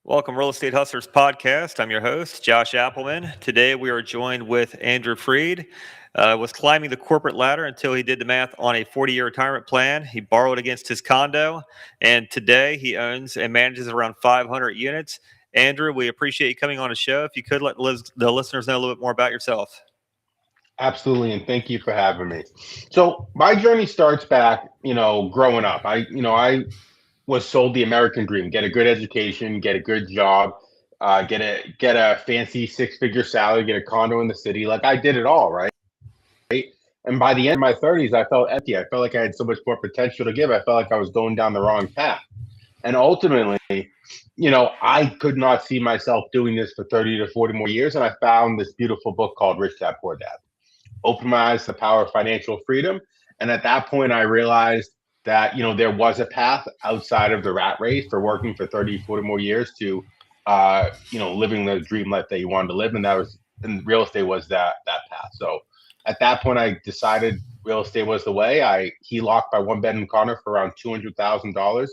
Welcome, Real Estate Hustlers Podcast. I'm your host, Josh Appleman. Today we are joined with Andrew Freed. Was climbing the corporate ladder until he did the math on a 40-year retirement plan. He borrowed against his condo, and today he owns and manages around 500 units. Andrew, we appreciate you coming on the show. If you could let the listeners know a little bit more about yourself. Absolutely, and thank you for having me. So my journey starts back, growing up. I was sold the American dream: get a good education, get a good job, get a fancy six-figure salary, get a condo in the city. Like I did it all, right? And by the end of my 30s, I felt empty. I felt like I had so much more potential to give. I felt like I was going down the wrong path. And ultimately, I could not see myself doing this for 30 to 40 more years. And I found this beautiful book called Rich Dad Poor Dad. Opened my eyes to the power of financial freedom. And at that point, I realized that, there was a path outside of the rat race for working for 30, 40 more years to, living the dream life that you wanted to live. And real estate was that path. So at that point, I decided real estate was the way. He locked my one bedroom condo for around $200,000.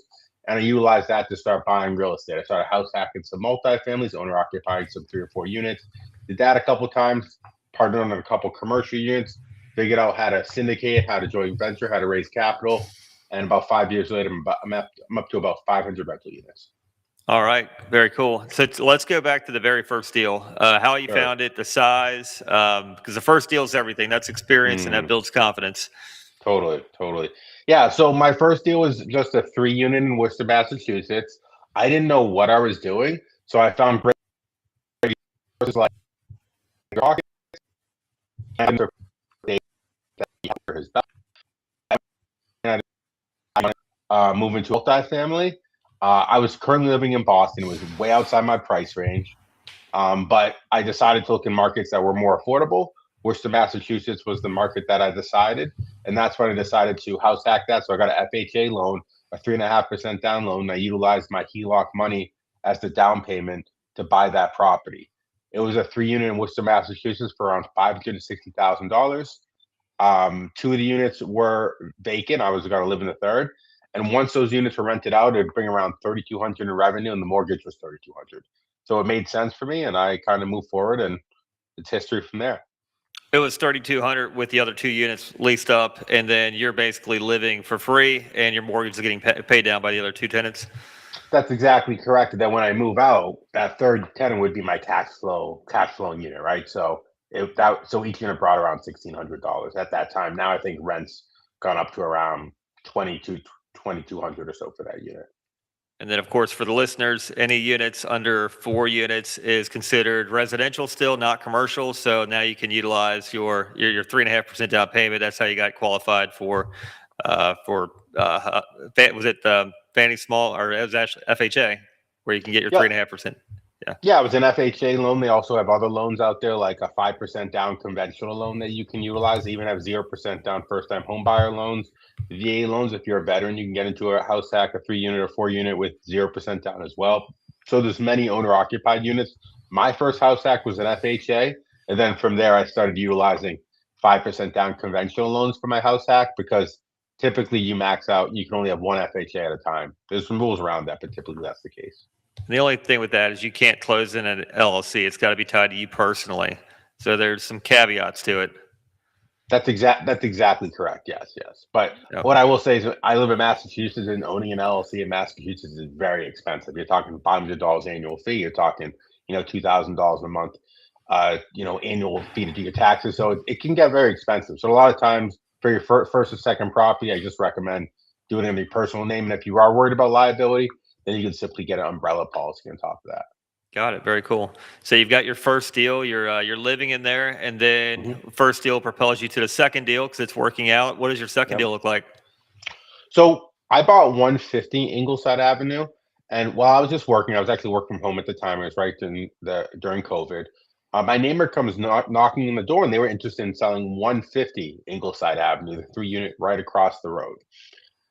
And I utilized that to start buying real estate. I started house hacking some multifamilies, owner occupying some 3 or 4 units. Did that a couple of times, partnered on a couple commercial units, figured out how to syndicate, how to joint venture, how to raise capital. And about 5 years later, I'm up to about 500 rental units. All right, very cool. So let's go back to the very first deal. How you Sure. found it, the size, because the first deal is everything. That's experience, and that Mm, builds confidence. totally. Yeah. So my first deal was just a 3 unit in Worcester, Massachusetts. I didn't know what I was doing. So I found great like rocket and moving to multifamily. I was currently living in Boston. It was way outside my price range. But I decided to look in markets that were more affordable. Worcester, Massachusetts was the market that I decided. And that's when I decided to house hack that. So I got an FHA loan, a 3.5% down loan. And I utilized my HELOC money as the down payment to buy that property. It was a 3 unit in Worcester, Massachusetts for around $560,000. Two of the units were vacant. I was going to live in the third. And once those units were rented out, it'd bring around 3,200 in revenue, and the mortgage was 3,200. So it made sense for me, and I kind of moved forward, and it's history from there. It was 3,200 with the other two units leased up, and then you're basically living for free, and your mortgage is getting paid down by the other two tenants. That's exactly correct. And then when I move out, that third tenant would be my cash flowing unit, right? So each unit brought around $1,600 at that time. Now I think rent's gone up to around 2,200 or so for that unit. And then, of course, for the listeners, any units under 4 units is considered residential still, not commercial. So now you can utilize your 3.5% down payment. That's how you got qualified was it Fannie Small, or it was actually FHA, where you can get your Yeah, 3.5%. Yeah. Yeah, it was an FHA loan. They also have other loans out there, like a 5% down conventional loan that you can utilize. They even have 0% down first-time home buyer loans. VA loans, if you're a veteran, you can get into a house hack, a 3 unit or 4 unit with 0% down as well. So there's many owner-occupied units. My first house hack was an FHA, and then from there I started utilizing 5% down conventional loans for my house hack because typically you max out. You can only have one FHA at a time. There's some rules around that, but typically that's the case. And the only thing with that is you can't close in an LLC. It's got to be tied to you personally. So there's some caveats to it. That's exactly correct. Yes. But what Okay. I will say is I live in Massachusetts, and owning an LLC in Massachusetts is very expensive. You're talking $500 annual fee. You're talking, $2,000 a month, annual fee to do your taxes. So it can get very expensive. So a lot of times for your first or second property, I just recommend doing it in your personal name. And if you are worried about liability, then you can simply get an umbrella policy on top of that. Got it. Very cool. So you've got your first deal. You're living in there, and then Mhm. first deal propels you to the second deal because it's working out. What does your second Yep. deal look like? So I bought 150 Ingleside Avenue, and while I was just working, I was actually working from home at the time. It was right during COVID. My neighbor comes knocking on the door, and they were interested in selling 150 Ingleside Avenue, the 3 unit right across the road.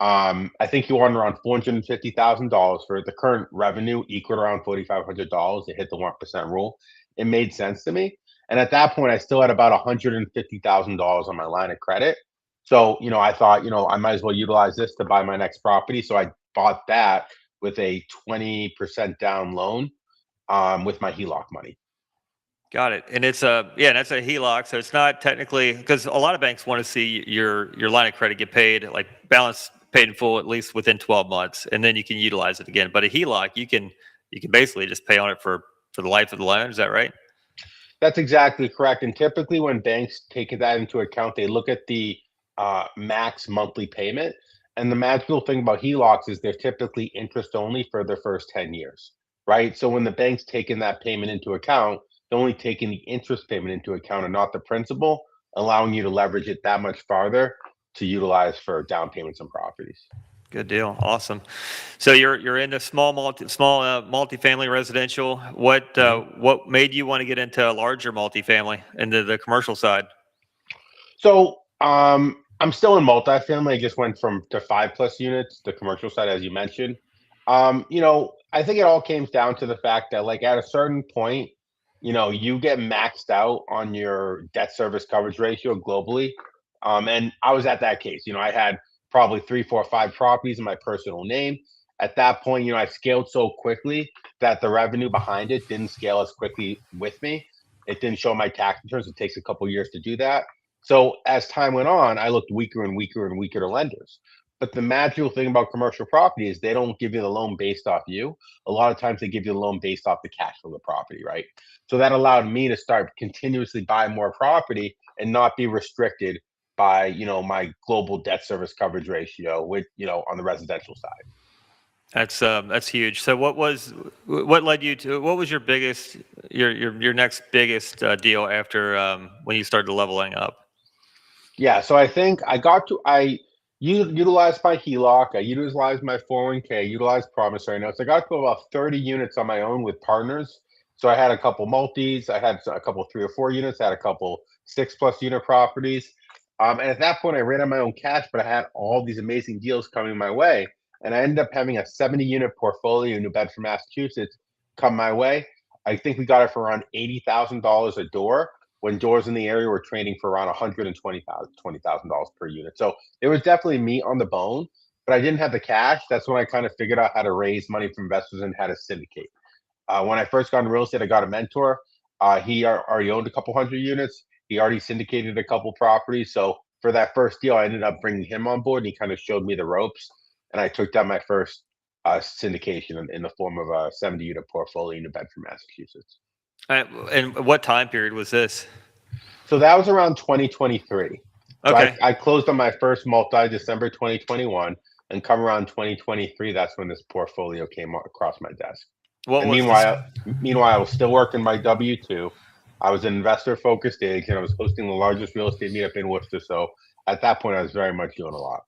I think he wanted around $450,000 for it. The current revenue equaled around $4,500. It hit the 1% rule. It made sense to me. And at that point, I still had about $150,000 on my line of credit. So, I thought, I might as well utilize this to buy my next property. So I bought that with a 20% down loan with my HELOC money. Got it. And it's that's a HELOC, so it's not technically, because a lot of banks want to see your line of credit get paid, like balance paid in full at least within 12 months, and then you can utilize it again. But a HELOC, you can basically just pay on it for the life of the loan. Is that right? That's exactly correct. And typically, when banks take that into account, they look at the max monthly payment. And the magical thing about HELOCs is they're typically interest only for their first 10 years, right? So when the bank's taking that payment into account, they're only taking the interest payment into account and not the principal, allowing you to leverage it that much farther to utilize for down payments on properties. Good deal. Awesome. So you're into multifamily residential. What made you want to get into a larger multifamily, into the commercial side? So I'm still in multifamily. I just went from to 5+ units, the commercial side, as you mentioned. I think it all came down to the fact that, like, at a certain point, you get maxed out on your debt service coverage ratio globally. And I was at that case. I had probably 3, 4, 5 properties in my personal name. At that point, I scaled so quickly that the revenue behind it didn't scale as quickly with me. It didn't show my tax returns. It takes a couple years to do that. So as time went on, I looked weaker and weaker and weaker to lenders. But the magical thing about commercial property is they don't give you the loan based off you. A lot of times they give you the loan based off the cash flow of the property, right? So that allowed me to start continuously buying more property and not be restricted by, my global debt service coverage ratio with, on the residential side. That's huge. So what led you to, what was your next biggest deal after when you started leveling up? Yeah, so I think I utilized my HELOC, I utilized my 401k, utilized promissory notes. I got to about 30 units on my own with partners. So I had a couple multis, I had a couple 3 or 4 units, I had a couple 6+ unit properties. And at that point, I ran on my own cash, but I had all these amazing deals coming my way. And I ended up having a 70-unit portfolio in New Bedford, Massachusetts come my way. I think we got it for around $80,000 a door when doors in the area were trading for around $120,000 per unit. So there was definitely meat on the bone, but I didn't have the cash. That's when I kind of figured out how to raise money from investors and how to syndicate. When I first got into real estate, I got a mentor. He already owned a couple hundred units. He already syndicated a couple properties. So for that first deal, I ended up bringing him on board, and he kind of showed me the ropes. And I took down my first syndication in the form of a 70-unit portfolio in New Bedford, Massachusetts. And what time period was this? So that was around 2023. So Okay. I closed on my first multi December 2021, and come around 2023, that's when this portfolio came across my desk. What And was meanwhile, I was still working my W-2. I was an investor-focused agent. I was hosting the largest real estate meetup in Worcester. So at that point, I was very much doing a lot.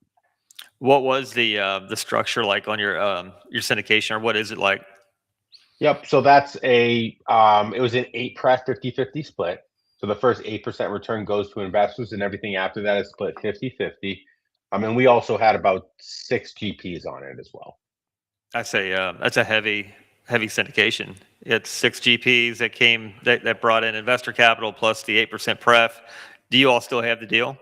What was the structure like on your syndication, or what is it like? Yep. So that's it was an 8-pref 50/50 split. So the first 8% return goes to investors, and everything after that is split 50/50. And we also had about 6 GPs on it as well. I say that's a heavy syndication. It's 6 GPs that brought in investor capital plus the 8% pref. Do you all still have the deal?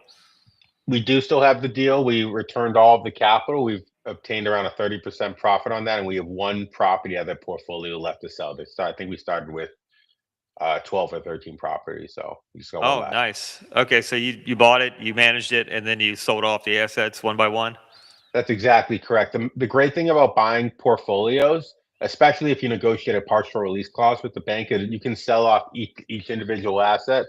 We do still have the deal. We returned all of the capital. We've obtained around a 30% profit on that, and we have one property out of that portfolio left to sell. I think we started with 12 or 13 properties, so we just got one Oh, left. nice. Okay, so you bought it, you managed it, and then you sold off the assets one by one? That's exactly correct. The great thing about buying portfolios, especially if you negotiate a partial release clause with the bank, is you can sell off each individual asset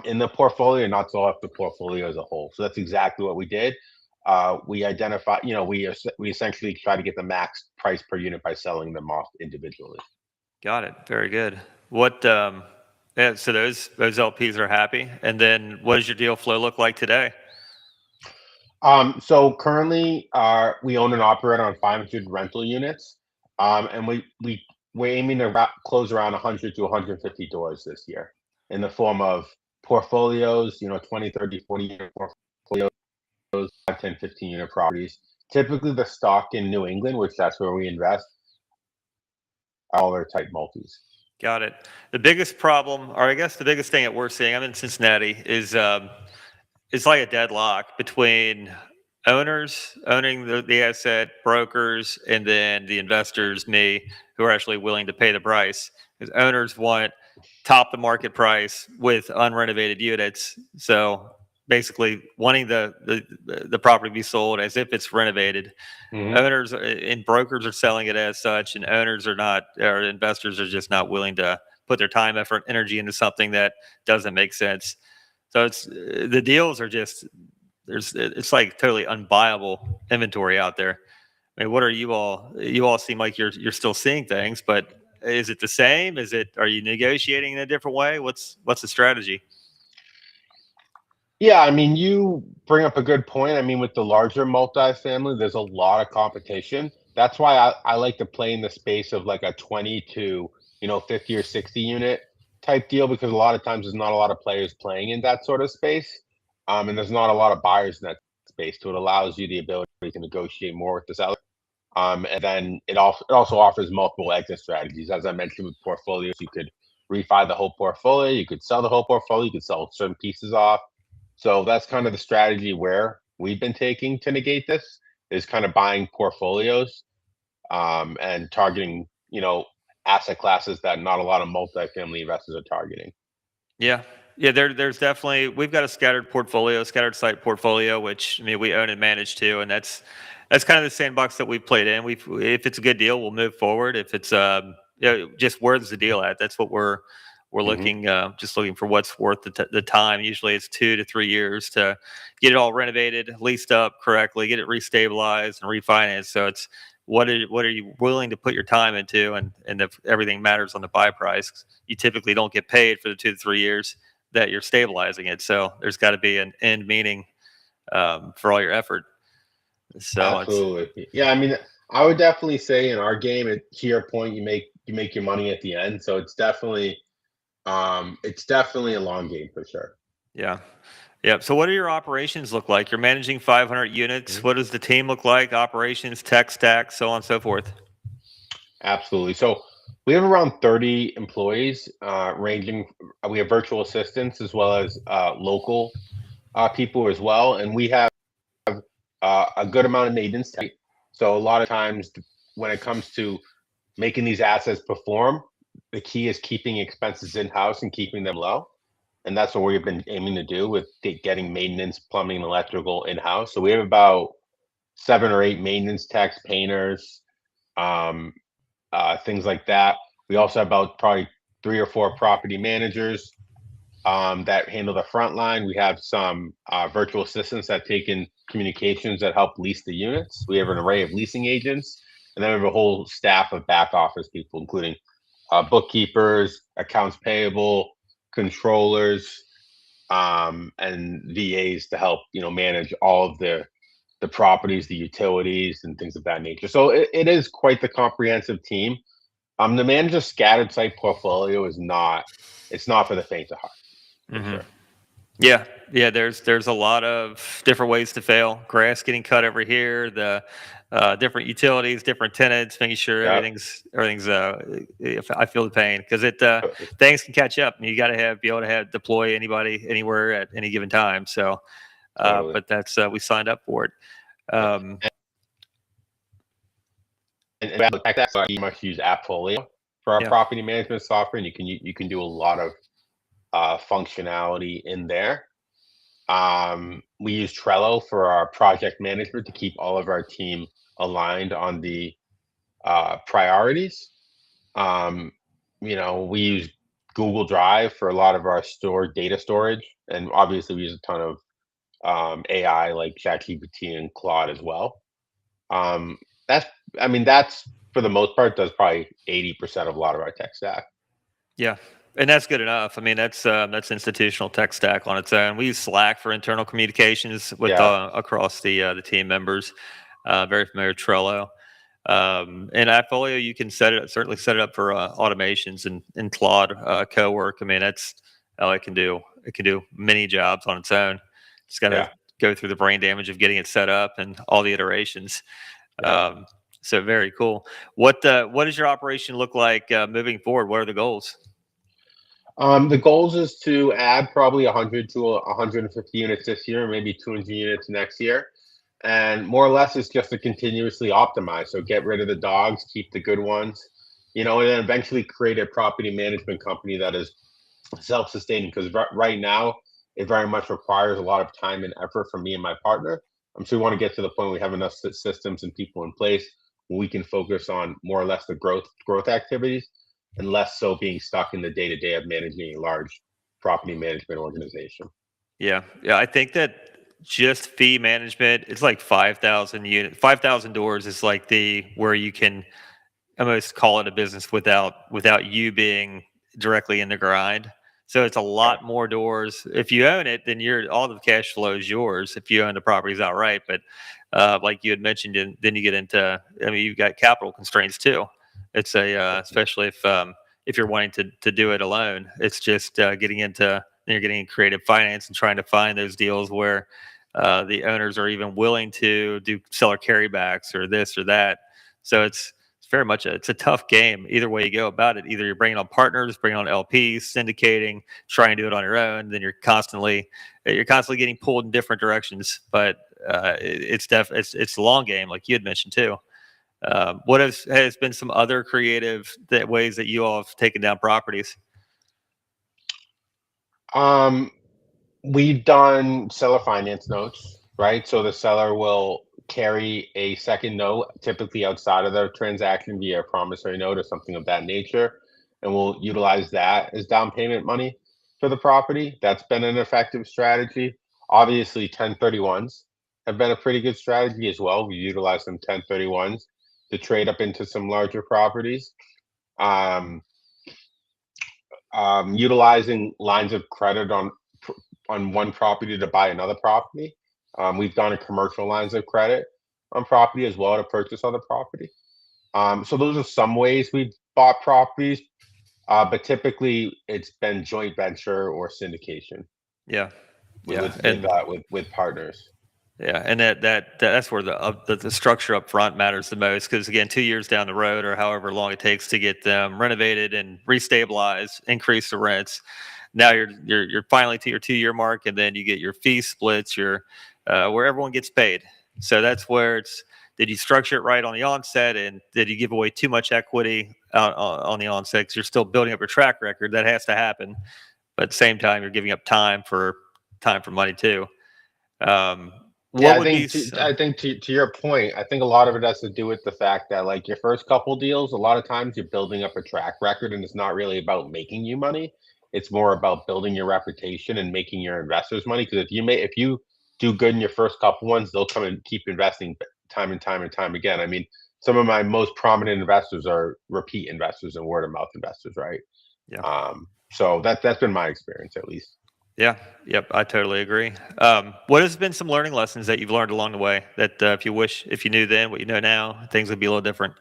in the portfolio and not sell off the portfolio as a whole. So that's exactly what we did. We identify, we essentially try to get the max price per unit by selling them off individually. Got it. Very good. So those LPs are happy. And then what does your deal flow look like today? So currently, we own and operate on 500 rental units, and we're aiming to close around 100 to 150 doors this year in the form of portfolios, 20, 30, 40 unit portfolios, 5, 10, 15 unit properties. Typically, the stock in New England, which that's where we invest, all their type multis. Got it. The biggest problem, or I guess the biggest thing that we're seeing, I'm in Cincinnati, is it's like a deadlock between owners owning the asset, brokers, and then the investors, me, who are actually willing to pay the price. Because owners want top the market price with unrenovated units. So basically, wanting the property to be sold as if it's renovated. Hmm. Owners and brokers are selling it as such, and owners are not, or investors are just not willing to put their time, effort, energy into something that doesn't make sense. So it's the deals are just it's like totally unbuyable inventory out there. I mean, what are you all? You all seem like you're still seeing things, but is it the same? Is it? Are you negotiating in a different way? What's the strategy? Yeah, I mean, you bring up a good point. I mean, with the larger multifamily, there's a lot of competition. That's why I like to play in the space of like a 20 to, 50 or 60 unit type deal because a lot of times there's not a lot of players playing in that sort of space. And there's not a lot of buyers in that space. So it allows you the ability to negotiate more with the seller. And then it also offers multiple exit strategies. As I mentioned with portfolios, you could refi the whole portfolio, you could sell the whole portfolio, you could sell certain pieces off. So that's kind of the strategy where we've been taking to negate this is kind of buying portfolios and targeting, asset classes that not a lot of multifamily investors are targeting. Yeah. Yeah, there's definitely we've got a scattered portfolio, scattered site portfolio, which I mean we own and manage too, and that's kind of the sandbox that we've played in. We've if it's a good deal, we'll move forward. If it's just where's the deal at, that's what we're Hmm. looking just looking for what's worth the time. Usually it's 2 to 3 years to get it all renovated, leased up correctly, get it restabilized and refinanced. So it's what are you willing to put your time into, and if everything matters on the buy price, you typically don't get paid for the 2 to 3 years that you're stabilizing it. So there's got to be an end meaning for all your effort. So it's Absolutely. Yeah, I mean, I would definitely say in our game, to your point, you make your money at the end. So it's definitely a long game for sure. yeah, yeah. So what do your operations look like? You're managing 500 units. Mhm. What does the team look like? Operations, tech stack, so on and so forth. Absolutely. So we have around 30 employees, ranging. We have virtual assistants as well as local people as well, and we have a good amount of maintenance. So a lot of times, when it comes to making these assets perform, the key is keeping expenses in house and keeping them low. And that's what we've been aiming to do with getting maintenance, plumbing, and electrical in house. So we have about 7 or 8 maintenance techs, painters, um, things like that. We also have about probably 3 or 4 property managers that handle the front line. We have some virtual assistants that take in communications that help lease the units. We have an array of leasing agents, and then we have a whole staff of back office people, including bookkeepers, accounts payable, controllers, and VAs to help manage all of the properties, the utilities, and things of that nature. So it is quite the comprehensive team. The manager scattered site portfolio is not it's not for the faint of heart for Hmm. sure. Yeah, yeah. There's a lot of different ways to fail. Grass getting cut over here. The different utilities, different tenants, making sure Yeah, everything's. If I feel the pain because it things can catch up, and you got to be able to have deploy anybody anywhere at any given time. So, totally. but that's we signed up for it. Yeah. Um, And that's why you must use Appfolio for our yeah, property management software, and you can do a lot of functionality in there. We use Trello for our project management to keep all of our team aligned on the priorities. Um, we use Google Drive for a lot of our stored data storage, and obviously we use a ton of AI like ChatGPT and Claude as well. Um, that's, I mean, that's for the most part does probably 80% of a lot of our tech stack. yeah, and that's good enough. I mean, that's institutional tech stack on its own. We use Slack for internal communications with Yeah, across the team members. Very familiar with Trello. And Appfolio, you can certainly set it up for automations and Claude co-work. I mean, that's it can do many jobs on its own. Just got to yeah, go through the brain damage of getting it set up and all the iterations. yeah. Um, so very cool. What does your operation look like moving forward? What are the goals? The goals is to add probably 100 to 150 units this year, maybe 200 units next year. And more or less, it's just to continuously optimize. So get rid of the dogs, keep the good ones, and then eventually create a property management company that is self-sustaining. Because right now, it very much requires a lot of time and effort from me and my partner. So we want to get to the point where we have enough systems and people in place where we can focus on more or less the growth activities, and less so being stuck in the day to day of managing a large property management organization. Yeah, yeah. I think that just fee management, it's like 5,000 unit, 5,000 doors is like the where you can almost call it a business without you being directly in the grind. So it's a Okay. lot more doors. If you own it, then you're all the cash flow is yours if you own the properties outright. But like you had mentioned, and then you get into, I mean, you've got capital constraints too. It's a especially if you're wanting to do it alone. It's just getting into you're getting creative finance and trying to find those deals where the owners are even willing to do seller carrybacks or this or that. So it's very much it's a tough game either way you go about it. Either you're bringing on partners, bringing on LPs, syndicating, trying to do it on your own. Then you're constantly getting pulled in different directions. But it's a long game, like you had mentioned too. What has been some other creative ways that you all have taken down properties? Um, we've done seller finance notes, right? So the seller will carry a second note, typically outside of the transaction via a promissory note or something of that nature, and we'll utilize that as down payment money for the property. That's been an effective strategy. Obviously, 1031s have been a pretty good strategy as well. We utilize some 1031s to trade up into some larger properties. Um, Utilizing lines of credit on one property to buy another property. We've done a commercial lines of credit on property as well to purchase other property. So those are some ways we've bought properties, but typically it's been joint venture or syndication Yeah, with yeah, with with, and uh, with, with partners. yeah, and that's where the structure up front matters the most because again, 2 years down the road or however long it takes to get them renovated and restabilized, increase the rents. Now you're finally to your 2 year mark, and then you get your fee splits, your where everyone gets paid. So that's where it's did you structure it right on the onset, and did you give away too much equity on the onset? Because you're still building up your track record. That has to happen, but at the same time, you're giving up time for money too. Um, Yeah, what would be I think to your point, I think a lot of it has to do with the fact that like your first couple deals, a lot of times you're building up a track record and it's not really about making you money. It's more about building your reputation and making your investors money. Because if you do good in your first couple ones, they'll come and keep investing time and time and time again. I mean, some of my most prominent investors are repeat investors and word of mouth investors, right? yeah, So that's been my experience at least. yeah, yep, I totally agree. What has been some learning lessons that you've learned along the way that if you knew then what you know now, things would be a little different?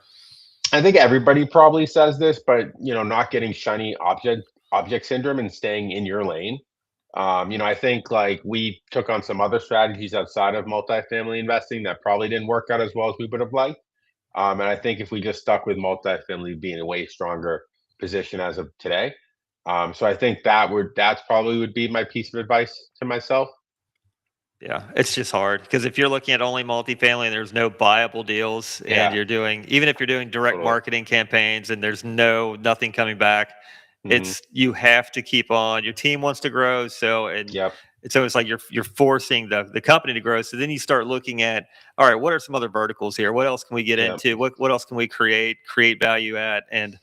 I think everybody probably says this, but not getting shiny object syndrome and staying in your lane. I think like we took on some other strategies outside of multifamily investing that probably didn't work out as well as we would have liked. And I think if we just stuck with multifamily, we'd be in a way stronger position as of today. So I think that's probably would be my piece of advice to myself. Yeah, it's just hard because if you're looking at only multifamily and there's no viable deals, and Yeah, even if you're doing direct totally. marketing campaigns and there's nothing coming back, Hmm. you have to keep on. Your team wants to grow, Yep. it's like you're forcing the company to grow. So then you start looking at, all right, what are some other verticals here? What else can we get Yep. into? What else can we create value at? And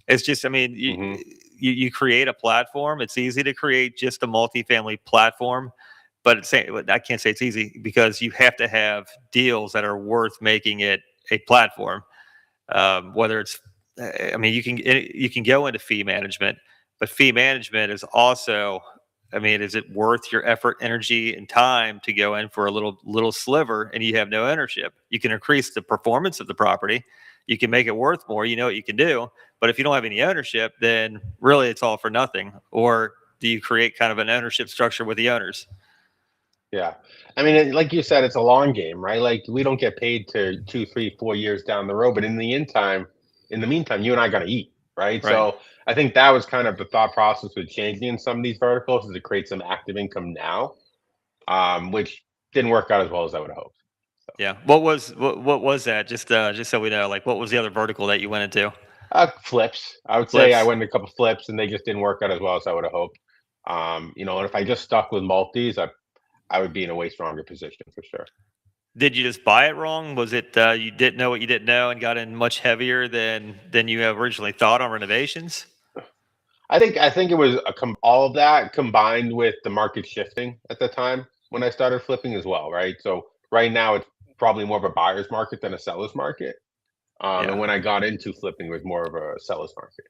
it's just, I mean, Hmm. you create a platform. It's easy to create just a multifamily platform, but I can't say it's easy because you have to have deals that are worth making it a platform. Whether it's, I mean, you can go into fee management, but fee management is also, I mean, is it worth your effort, energy, and time to go in for a little sliver and you have no ownership? You can increase the performance of the property, you can make it worth more. You know what you can do, but if you don't have any ownership, then really it's all for nothing. Or do you create kind of an ownership structure with the owners? Yeah. I mean, like you said, it's a long game, right? Like we don't get paid to 2, 3, 4 years down the road, but in the meantime, you and I got to eat, right? Right. So I think that was kind of the thought process with changing in some of these verticals is to create some active income now, which didn't work out as well as I would have hoped. Yeah. What was that? Just so we know, like, what was the other vertical that you went into? Flips. I would say I Flips. went in a couple flips and they just didn't work out as well as I would have hoped. And if I just stuck with multis, I would be in a way stronger position for sure. Did you just buy it wrong? Was it you didn't know what you didn't know and got in much heavier than you originally thought on renovations? I think it was all of that combined with the market shifting at the time when I started flipping as well, right? So right now it's probably more of a buyer's market than a seller's market. And Yeah. when I got into flipping, it was more of a seller's market.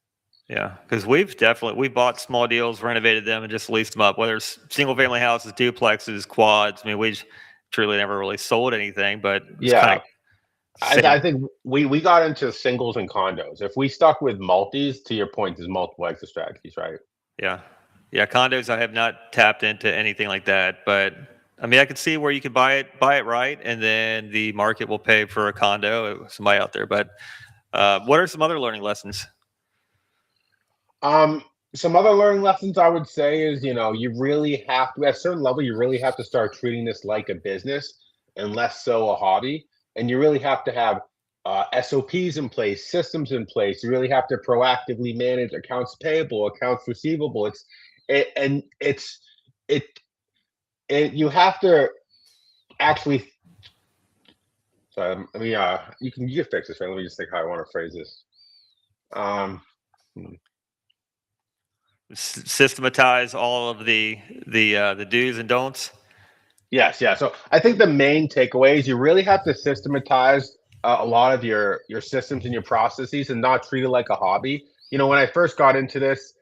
Yeah, because we bought small deals, renovated them, and just leased them up. Whether it's single family houses, duplexes, quads. I mean, truly never really sold anything, but it was kind Yeah, of I same. think we got into singles and condos. If we stuck with multis, to your point, there's multiple exit strategies, right? Yeah, yeah. Condos, I have not tapped into anything like that, but I mean, I could see where you could buy it right, and then the market will pay for a condo. Somebody out there, but what are some other learning lessons? Um, some other learning lessons I would say is, you really have to, at a certain level, you really have to start treating this like a business and less so a hobby. And you really have to have SOPs in place, systems in place. You really have to proactively manage accounts payable, accounts receivable. It, and it's, it, it, you have to actually, you can fix this, right? Let me just think how I want to phrase this. Um, hmm. Systematize all of the do's and don'ts. Yes, yeah. So I think the main takeaway is you really have to systematize a lot of your systems and your processes and not treat it like a hobby. When I first got into this,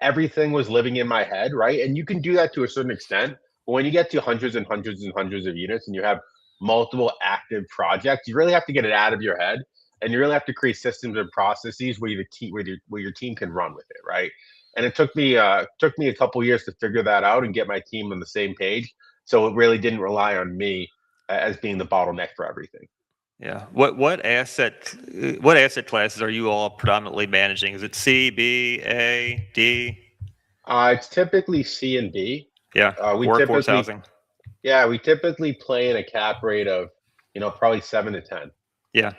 everything was living in my head, right? And you can do that to a certain extent. But when you get to hundreds and hundreds and hundreds of units and you have multiple active projects, you really have to get it out of your head and you really have to create systems and processes where your team can run with it, right? And it took me a couple years to figure that out and get my team on the same page, so it really didn't rely on me as being the bottleneck for everything. Yeah. What asset classes are you all predominantly managing? Is it C, B, A, D? It's typically C and B. Yeah. We Workforce typically, housing. yeah, we typically play in a cap rate of, probably 7 to 10. Yeah.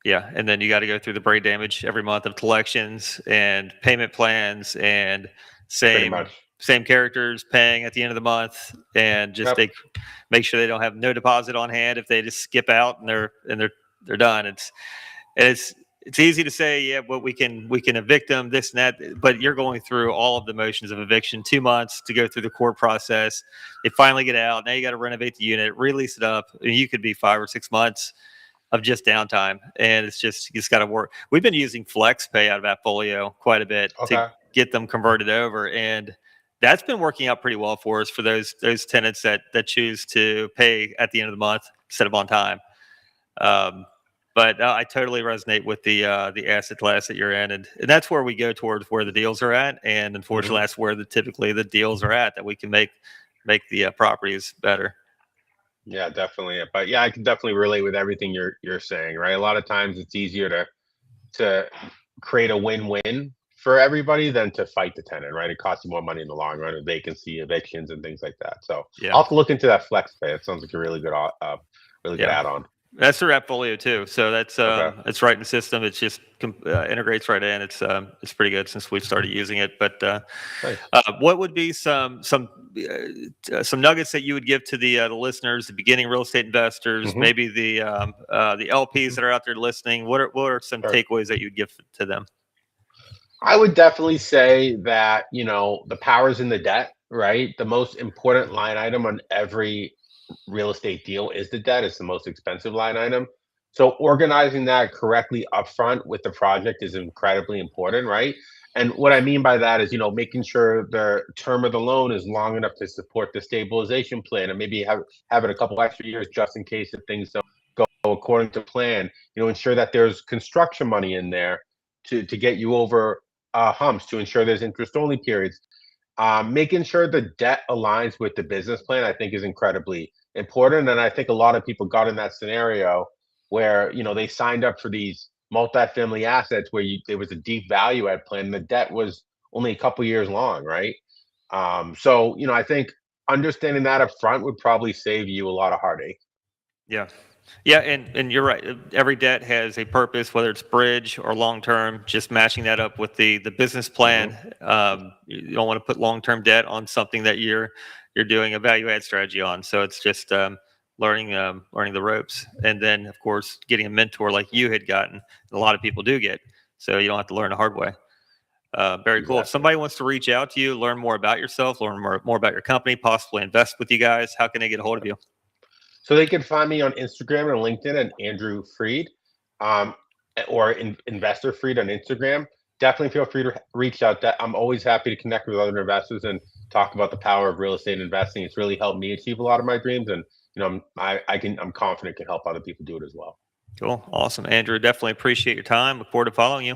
Yeah. And then you got to go through the brain damage every month of collections and payment plans and Pretty same much. same characters paying at the end of the month and just Yep. make sure they don't have no deposit on hand if they just skip out and they're done. It's easy to say, yeah, well, we can evict them, this and that, but you're going through all of the motions of eviction, 2 months to go through the court process. They finally get out. Now you got to renovate the unit, release it up. And you could be 5 or 6 months of just downtime, and you just got to work. We've been using FlexPay out of Appfolio quite a bit to Okay. get them converted over, and that's been working out pretty well for us for those tenants that choose to pay at the end of the month instead of on time. Um, but I totally resonate with the asset class that you're in, and that's where we go towards where the deals are at. And unfortunately, Hmm. that's where typically the deals are at that we can make the properties better. Yeah, definitely. But yeah, I can definitely relate with everything you're saying, right? A lot of times it's easier to create a win-win for everybody than to fight the tenant, right? It costs you more money in the long run with vacancy, evictions, and things like that. So Yeah, I'll have to look into that flex pay. It sounds like a really good yeah. add-on. That's their Appfolio too. So Okay. it's right in the system. It's just integrates right in. It's pretty good since we've started using it. But Nice. what would be some nuggets that you would give to the listeners, the beginning real estate investors, Hmm. maybe the LPs that are out there listening? What are some Sure. takeaways that you'd give to them? I would definitely say that, the power's in the debt, right? The most important line item on every real estate deal is the debt. It's the most expensive line item. So organizing that correctly upfront with the project is incredibly important, right? And what I mean by that is, making sure the term of the loan is long enough to support the stabilization plan and maybe have it a couple extra years just in case if things don't go according to plan. Ensure that there's construction money in there to get you over humps, to ensure there's interest only periods. Making sure the debt aligns with the business plan, I think, is incredibly important. And I think a lot of people got in that scenario where they signed up for these multifamily assets where there was a deep value add plan, and the debt was only a couple years long, right? So I think understanding that up front would probably save you a lot of heartache. Yeah. Yeah, and you're right. Every debt has a purpose, whether it's bridge or long term. Just matching that up with the business Hmm. plan. You don't want to put long term debt on something that you're doing a value add strategy on. So it's just learning the ropes, and then of course getting a mentor like you had gotten. A lot of people do get, so you don't have to learn the hard way. Very cool. If Exactly. somebody wants to reach out to you, learn more about yourself, learn more about your company, possibly invest with you guys, how can they get a hold of you? So they can find me on Instagram and LinkedIn and Andrew Freed, um, or Investor Freed on Instagram. Definitely feel free to reach out. That I'm always happy to connect with other investors and talk about the power of real estate investing. It's really helped me achieve a lot of my dreams, and I'm confident can help other people do it as well. Cool. Awesome. Andrew, definitely appreciate your time. Look forward to following you.